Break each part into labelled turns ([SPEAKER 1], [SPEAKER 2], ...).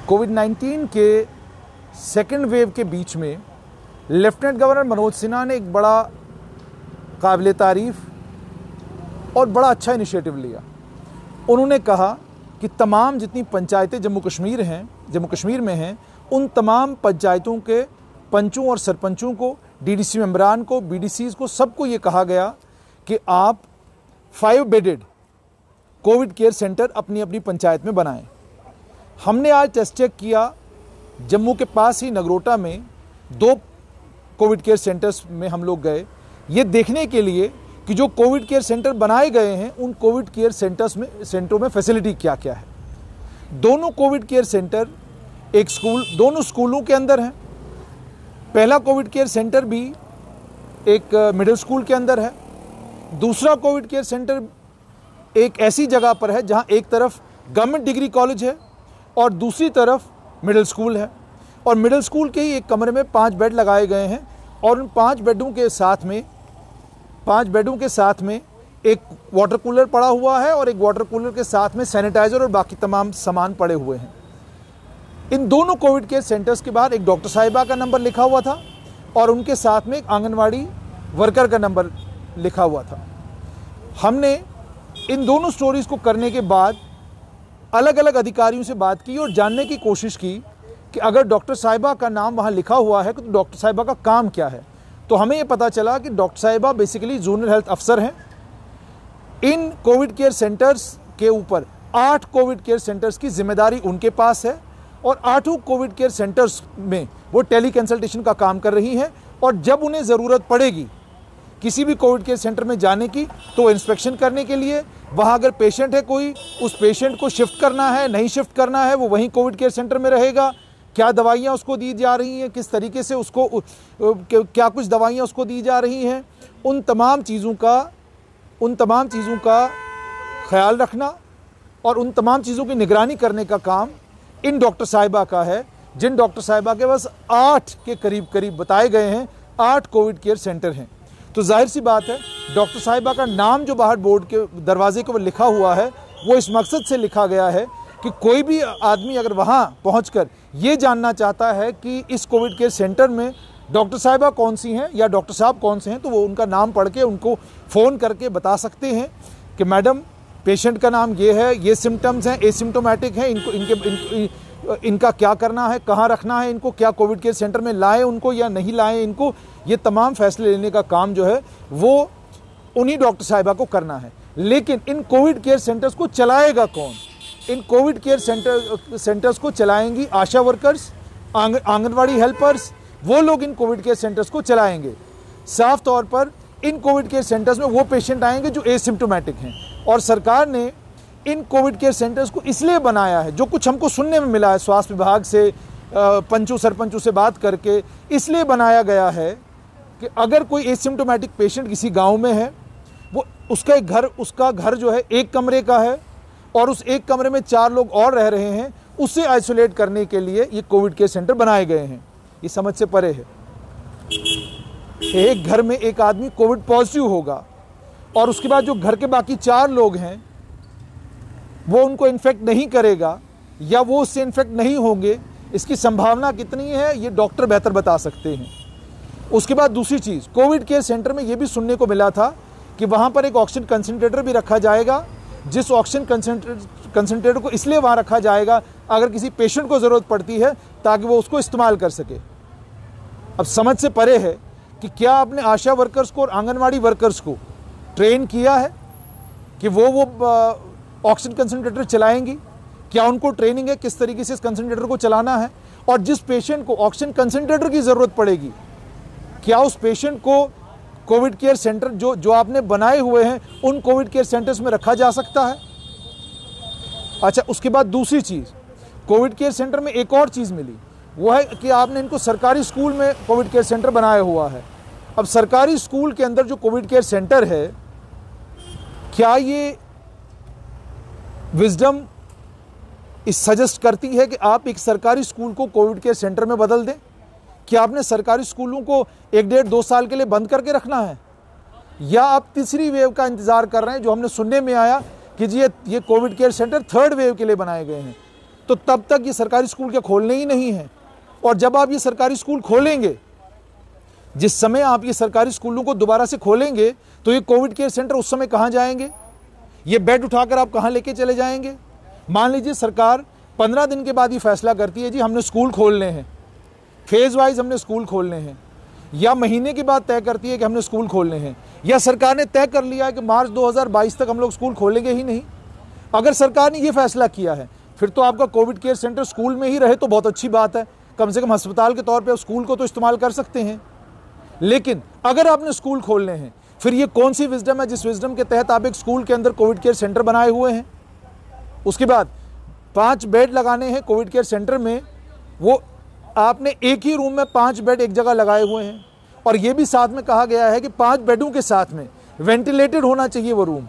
[SPEAKER 1] कोविड-19 के second wave के बीच में लेफ्टिनेंट गवर्नर मनोज सिन्हा ने एक बड़ा काबिल तारीफ़ और बड़ा अच्छा इनिशिएटिव लिया। उन्होंने कहा कि तमाम जितनी पंचायतें जम्मू कश्मीर में हैं, उन तमाम पंचायतों के पंचों और सरपंचों को, डीडीसी मेंबरान को, बीडीसीज को, सबको ये कहा गया कि आप 5 बेडेड कोविड केयर सेंटर अपनी अपनी पंचायत में बनाएं। हमने आज टेस्ट चेक किया, जम्मू के पास ही नगरोटा में 2 कोविड केयर सेंटर्स में हम लोग गए, ये देखने के लिए कि जो कोविड केयर सेंटर बनाए गए हैं उन कोविड केयर सेंटरों में फैसिलिटी क्या क्या है। दोनों कोविड केयर सेंटर दोनों स्कूलों के अंदर हैं। पहला कोविड केयर सेंटर भी एक मिडिल स्कूल के अंदर है। दूसरा कोविड केयर सेंटर एक ऐसी जगह पर है जहां एक तरफ गवर्नमेंट डिग्री कॉलेज है और दूसरी तरफ मिडिल स्कूल है, और मिडिल स्कूल के ही एक कमरे में 5 बेड लगाए गए हैं, और उन 5 बेडों के साथ में एक वाटर कूलर पड़ा हुआ है और एक वाटर कूलर के साथ में सैनिटाइजर और बाकी तमाम सामान पड़े हुए हैं। इन दोनों कोविड केयर सेंटर्स के बाहर एक डॉक्टर साहिबा का नंबर लिखा हुआ था और उनके साथ में एक आंगनवाड़ी वर्कर का नंबर लिखा हुआ था। हमने इन दोनों स्टोरीज को करने के बाद अलग अलग अधिकारियों से बात की और जानने की कोशिश की कि अगर डॉक्टर साहिबा का नाम वहाँ लिखा हुआ है तो डॉक्टर साहिबा का काम क्या है। तो हमें ये पता चला कि डॉक्टर साहिबा बेसिकली जोनल हेल्थ अफसर हैं। इन कोविड केयर सेंटर्स के ऊपर 8 कोविड केयर सेंटर्स की जिम्मेदारी उनके पास है और 8 कोविड केयर सेंटर्स में वो टेली कंसल्टेशन का काम कर रही हैं, और जब उन्हें ज़रूरत पड़ेगी किसी भी कोविड केयर सेंटर में जाने की तो इंस्पेक्शन करने के लिए, वहाँ अगर पेशेंट है कोई, उस पेशेंट को शिफ्ट करना है नहीं शिफ्ट करना है, वो वहीं कोविड केयर सेंटर में रहेगा। क्या दवाइयाँ उसको दी जा रही हैं, किस तरीके से उसको क्या कुछ दवाइयाँ उसको दी जा रही हैं, उन तमाम चीज़ों का ख्याल रखना और उन तमाम चीज़ों की निगरानी करने का काम इन डॉक्टर साहिबा का है, जिन डॉक्टर साहिबा के बस 8 के करीब बताए गए हैं। 8 कोविड केयर सेंटर हैं। तो जाहिर सी बात है, डॉक्टर साहिबा का नाम जो बाहर बोर्ड के दरवाजे के ऊपर लिखा हुआ है वो इस मकसद से लिखा गया है कि कोई भी आदमी अगर वहाँ पहुँचकर ये जानना चाहता है कि इस कोविड केयर सेंटर में डॉक्टर साहिबा कौन सी हैं या डॉक्टर साहब कौन से हैं, तो वो उनका नाम पढ़ के उनको फ़ोन करके बता सकते हैं कि मैडम पेशेंट का नाम ये है, ये सिम्टम्स हैं, एसिम्टोमेटिक हैं, इनका क्या करना है, कहाँ रखना है इनको, क्या कोविड केयर सेंटर में लाएं उनको या नहीं लाएं इनको, ये तमाम फैसले लेने का काम जो है वो उन्हीं डॉक्टर साहिबा को करना है। लेकिन इन कोविड केयर सेंटर्स को चलाएगा कौन? इन कोविड केयर सेंटर्स को चलाएंगी आशा वर्कर्स, आंगनवाड़ी हेल्पर्स, वो लोग इन कोविड केयर सेंटर्स को चलाएंगे। साफ तौर पर इन कोविड केयर सेंटर्स में वो पेशेंट आएंगे जो एसिम्प्टोमेटिक हैं, और सरकार ने इन कोविड केयर सेंटर्स को इसलिए बनाया है, जो कुछ हमको सुनने में मिला है स्वास्थ्य विभाग से, पंचों सरपंचों से बात करके, इसलिए बनाया गया है कि अगर कोई एसिम्प्टोमेटिक पेशेंट किसी गांव में है, वो उसका घर जो है 1 कमरे का है और उस 1 कमरे में 4 लोग और रह रहे हैं, उससे आइसोलेट करने के लिए ये कोविड केयर सेंटर बनाए गए हैं। ये समझ से परे है। एक घर में एक आदमी कोविड पॉजिटिव होगा और उसके बाद जो घर के बाकी 4 लोग हैं वो उनको इन्फेक्ट नहीं करेगा या वो उससे इन्फेक्ट नहीं होंगे, इसकी संभावना कितनी है ये डॉक्टर बेहतर बता सकते हैं। उसके बाद दूसरी चीज़, कोविड केयर सेंटर में ये भी सुनने को मिला था कि वहाँ पर एक ऑक्सीजन कंसंट्रेटर भी रखा जाएगा, जिस ऑक्सीजन कंसंट्रेटर को इसलिए वहाँ रखा जाएगा अगर किसी पेशेंट को ज़रूरत पड़ती है ताकि वो उसको इस्तेमाल कर सके। अब समझ से परे है कि क्या आपने आशा वर्कर्स को और आंगनवाड़ी वर्कर्स को ट्रेन किया है कि वो ऑक्सीजन कंसंट्रेटर चलाएंगी? क्या उनको ट्रेनिंग है किस तरीके से इस कंसंट्रेटर को चलाना है? और जिस पेशेंट को ऑक्सीजन कंसंट्रेटर की ज़रूरत पड़ेगी, क्या उस पेशेंट को कोविड केयर सेंटर जो आपने बनाए हुए हैं उन कोविड केयर सेंटर्स में रखा जा सकता है? अच्छा, उसके बाद दूसरी चीज़, कोविड केयर सेंटर में एक और चीज़ मिली, वो है कि आपने इनको सरकारी स्कूल में कोविड केयर सेंटर बनाया हुआ है। अब सरकारी स्कूल के अंदर जो कोविड केयर सेंटर है, क्या ये विजडम इस सजेस्ट करती है कि आप एक सरकारी स्कूल को कोविड केयर सेंटर में बदल दें? क्या आपने सरकारी स्कूलों को 1-1.5-2 साल के लिए बंद करके रखना है, या आप तीसरी वेव का इंतज़ार कर रहे हैं? जो हमने सुनने में आया कि जी ये Covid care centre 3rd wave के लिए बनाए गए हैं। तो तब तक ये सरकारी स्कूल क्या खोलने ही नहीं है। और जब आप ये सरकारी स्कूल खोलेंगे, जिस समय आप ये सरकारी स्कूलों को दोबारा से खोलेंगे, तो ये कोविड केयर सेंटर उस समय कहाँ जाएंगे? ये बेड उठाकर आप कहाँ लेके चले जाएंगे? मान लीजिए सरकार 15 दिन के बाद ये फैसला करती है जी हमने स्कूल खोलने हैं, फेज वाइज हमने स्कूल खोलने हैं, या महीने के बाद तय करती है कि हमने स्कूल खोलने हैं, या सरकार ने तय कर लिया है कि मार्च 2022 तक हम लोग स्कूल खोलेंगे ही नहीं। अगर सरकार ने ये फैसला किया है, फिर तो आपका कोविड केयर सेंटर स्कूल में ही रहे तो बहुत अच्छी बात है, कम से कम अस्पताल के तौर पे स्कूल को तो इस्तेमाल कर सकते हैं। लेकिन अगर आपने स्कूल खोलने हैं, फिर ये कौन सी विजडम है जिस विजडम के तहत आप एक स्कूल के अंदर कोविड केयर सेंटर बनाए हुए हैं? उसके बाद 5 बेड लगाने हैं कोविड केयर सेंटर में, वो आपने एक ही रूम में 5 बेड एक जगह लगाए हुए हैं, और ये भी साथ में कहा गया है कि 5 बेडों के साथ में वेंटिलेटेड होना चाहिए वो रूम,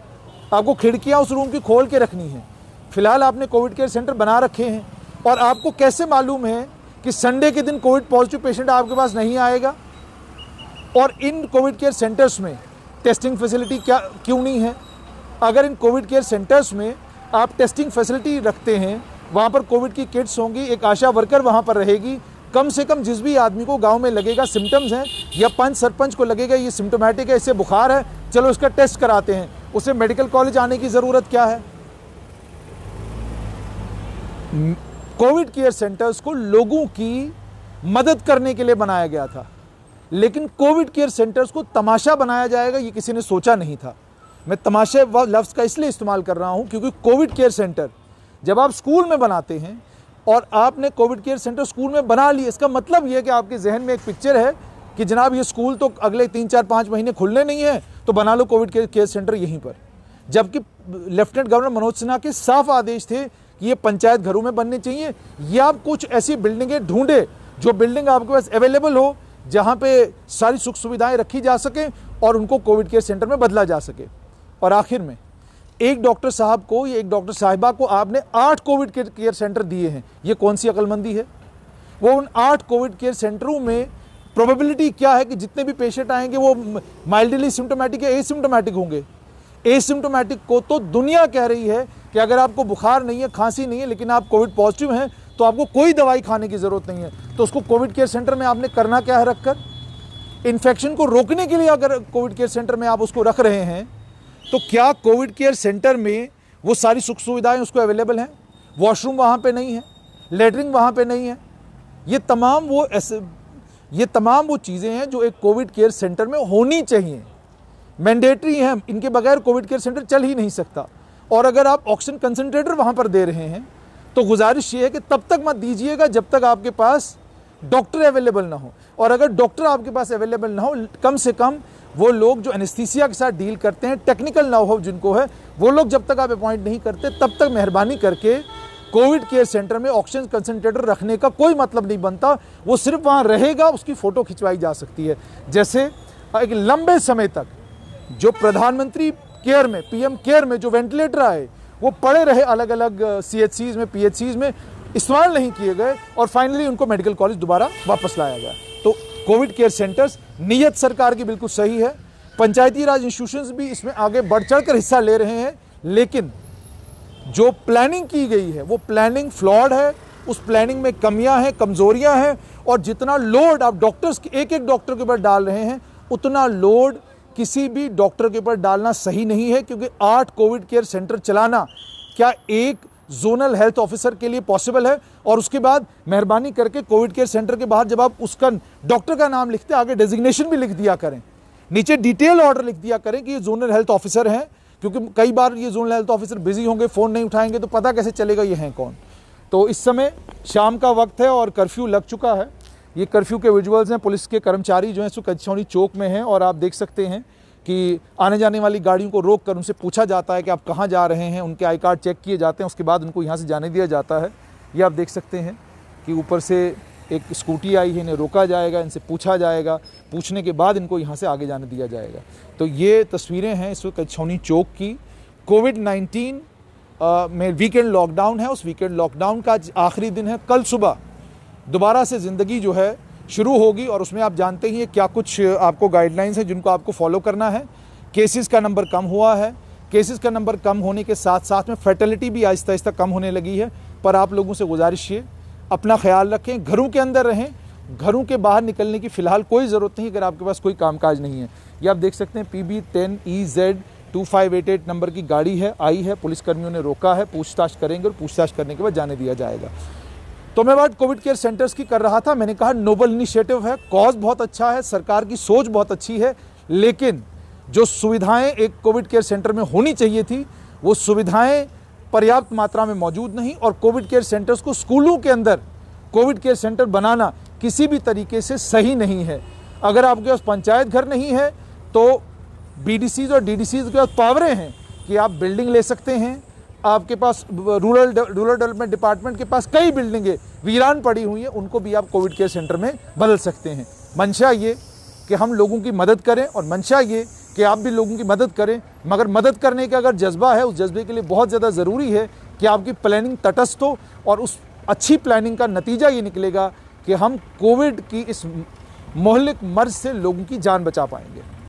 [SPEAKER 1] आपको खिड़कियां उस रूम की खोल के रखनी है। फिलहाल आपने कोविड केयर सेंटर बना रखे हैं, और आपको कैसे मालूम है कि संडे के दिन कोविड पॉजिटिव पेशेंट आपके पास नहीं आएगा? और इन कोविड केयर सेंटर्स में टेस्टिंग फैसिलिटी क्यों नहीं है? अगर इन कोविड केयर सेंटर्स में आप टेस्टिंग फैसिलिटी रखते हैं, वहाँ पर कोविड की किट्स होंगी, एक आशा वर्कर वहाँ पर रहेगी, कम से कम जिस भी आदमी को गांव में लगेगा सिम्टम्स हैं, या पंच सरपंच को लगेगा ये सिम्टोमेटिक है, इससे बुखार है, चलो इसका टेस्ट कराते हैं, उसे मेडिकल कॉलेज आने की ज़रूरत क्या है? कोविड केयर सेंटर्स को लोगों की मदद करने के लिए बनाया गया था, लेकिन कोविड केयर सेंटर्स को तमाशा बनाया जाएगा ये किसी ने सोचा नहीं था। मैं तमाशे लफ्ज़ का इसलिए इस्तेमाल कर रहा हूँ क्योंकि कोविड केयर सेंटर जब आप स्कूल में बनाते हैं, और आपने कोविड केयर सेंटर स्कूल में बना लिए, इसका मतलब ये है कि आपके जहन में एक पिक्चर है कि जनाब ये स्कूल तो अगले 3, 4, 5 महीने खुलने नहीं है, तो बना लो कोविड केयर सेंटर यहीं पर। जबकि लेफ्टिनेंट गवर्नर मनोज सिन्हा के साफ आदेश थे कि ये पंचायत घरों में बनने चाहिए, या आप कुछ ऐसी बिल्डिंगें ढूंढे जो बिल्डिंग आपके पास अवेलेबल हो, जहाँ पे सारी सुख सुविधाएं रखी जा सकें और उनको कोविड केयर सेंटर में बदला जा सके। और आखिर में एक डॉक्टर साहब को या एक डॉक्टर साहिबा को आपने 8 कोविड केयर सेंटर दिए हैं, ये कौन सी अक्लमंदी है? वो उन 8 कोविड केयर सेंटरों में प्रोबेबिलिटी क्या है कि जितने भी पेशेंट आएंगे वो माइल्डली सिम्टोमेटिक या एसिम्टोमेटिक होंगे? एसिम्टोमेटिक को तो दुनिया कह रही है कि अगर आपको बुखार नहीं है, खांसी नहीं है, लेकिन आप कोविड पॉजिटिव हैं, तो आपको कोई दवाई खाने की ज़रूरत नहीं है। तो उसको कोविड केयर सेंटर में आपने करना क्या है रखकर? इन्फेक्शन को रोकने के लिए अगर कोविड केयर सेंटर में आप उसको रख रहे हैं, तो क्या कोविड केयर सेंटर में वो सारी सुख सुविधाएं उसको अवेलेबल हैं? वॉशरूम वहाँ पे नहीं है, लेटरिन वहाँ पे नहीं है। ये तमाम वो चीज़ें हैं जो एक कोविड केयर सेंटर में होनी चाहिए, मैंडेटरी हैं, इनके बगैर कोविड केयर सेंटर चल ही नहीं सकता। और अगर आप ऑक्सीजन कंसंट्रेटर वहाँ पर दे रहे हैं, तो गुजारिश ये है कि तब तक मत दीजिएगा जब तक आपके पास डॉक्टर अवेलेबल ना हो। और अगर डॉक्टर आपके पास अवेलेबल ना हो, कम से कम वो लोग जो एनेस्थीसिया के साथ डील करते हैं, टेक्निकल नॉलेज जिनको है, वो लोग जब तक आप अपॉइंट नहीं करते, तब तक मेहरबानी करके कोविड केयर सेंटर में ऑक्सीजन कंसंट्रेटर रखने का कोई मतलब नहीं बनता। वो सिर्फ वहाँ रहेगा, उसकी फ़ोटो खिंचवाई जा सकती है। जैसे एक लंबे समय तक जो प्रधानमंत्री केयर में, पीएम केयर में जो वेंटिलेटर आए, वो पड़े रहे अलग अलग CHCs में, PHCs में, इस्तेमाल नहीं किए गए, और फाइनली उनको मेडिकल कॉलेज दोबारा वापस लाया गया। तो कोविड केयर सेंटर्स, नीयत सरकार की बिल्कुल सही है, पंचायती राज इंस्टीट्यूशंस भी इसमें आगे बढ़ चढ़ कर हिस्सा ले रहे हैं, लेकिन जो प्लानिंग की गई है वो प्लानिंग फ्लॉड है, उस प्लानिंग में कमियां हैं, कमजोरियां हैं, और जितना लोड आप डॉक्टर्स एक एक डॉक्टर के ऊपर डाल रहे हैं, उतना लोड किसी भी डॉक्टर के ऊपर डालना सही नहीं है। क्योंकि 8 कोविड केयर सेंटर चलाना क्या एक जोनल हेल्थ ऑफिसर के लिए पॉसिबल है? और उसके बाद मेहरबानी करके कोविड केयर सेंटर के बाहर जब आप उसका डॉक्टर का नाम लिखते, आगे डेजिग्नेशन भी लिख दिया करें, नीचे डिटेल ऑर्डर लिख दिया करें कि ये जोनल हेल्थ ऑफिसर हैं, क्योंकि कई बार ये जोनल हेल्थ ऑफिसर बिजी होंगे, फ़ोन नहीं उठाएंगे, तो पता कैसे चलेगा ये हैं कौन। तो इस समय शाम का वक्त है और कर्फ्यू लग चुका है। ये कर्फ्यू के विजुअल्स हैं, पुलिस के कर्मचारी जो हैं सो कचौनी चौक में हैं, और आप देख सकते हैं कि आने जाने वाली गाड़ियों को रोक कर उनसे पूछा जाता है कि आप कहाँ जा रहे हैं, उनके आई कार्ड चेक किए जाते हैं, उसके बाद उनको यहाँ से जाने दिया जाता है। ये आप देख सकते हैं कि ऊपर से एक स्कूटी आई है, इन्हें रोका जाएगा, इनसे पूछा जाएगा, पूछने के बाद इनको यहाँ से आगे जाने दिया जाएगा। तो ये तस्वीरें हैं इस वक्त कचौनी चौक की। कोविड-19 में वीकेंड लॉकडाउन है, उस वीकेंड लॉकडाउन का आखिरी दिन है। कल सुबह दोबारा से ज़िंदगी जो है शुरू होगी, और उसमें आप जानते ही हैं क्या कुछ आपको गाइडलाइंस हैं जिनको आपको फॉलो करना है। केसेस का नंबर कम हुआ है, केसेस का नंबर कम होने के साथ साथ में फैटेलिटी भी आहिस्ता आहिस्ता कम होने लगी है। पर आप लोगों से गुजारिश है, अपना ख्याल रखें, घरों के अंदर रहें, घरों के बाहर निकलने की फ़िलहाल कोई ज़रूरत नहीं अगर आपके पास कोई कामकाज नहीं है। ये आप देख सकते हैं PB10EZ2588 नंबर की गाड़ी है, आई है, पुलिसकर्मियों ने रोका है, पूछताछ करेंगे और पूछताछ करने के बाद जाने दिया जाएगा। तो मैं बात कोविड केयर सेंटर्स की कर रहा था। मैंने कहा नोबल इनिशिएटिव है, कॉज बहुत अच्छा है, सरकार की सोच बहुत अच्छी है, लेकिन जो सुविधाएं एक कोविड केयर सेंटर में होनी चाहिए थी वो सुविधाएं पर्याप्त मात्रा में मौजूद नहीं। और कोविड केयर सेंटर्स को स्कूलों के अंदर कोविड केयर सेंटर बनाना किसी भी तरीके से सही नहीं है। अगर आपके पास पंचायत घर नहीं है तो BDCs और DDCs के पास पावरें हैं कि आप बिल्डिंग ले सकते हैं। आपके पास रूरल डेवलपमेंट डिपार्टमेंट के पास कई बिल्डिंगें वीरान पड़ी हुई हैं, उनको भी आप कोविड केयर सेंटर में बदल सकते हैं। मंशा ये कि हम लोगों की मदद करें और मंशा ये कि आप भी लोगों की मदद करें, मगर मदद करने का अगर जज्बा है, उस जज्बे के लिए बहुत ज़्यादा ज़रूरी है कि आपकी प्लानिंग तटस्थ हो और उस अच्छी प्लानिंग का नतीजा ये निकलेगा कि हम कोविड की इस मोहलिक मर्ज से लोगों की जान बचा पाएंगे।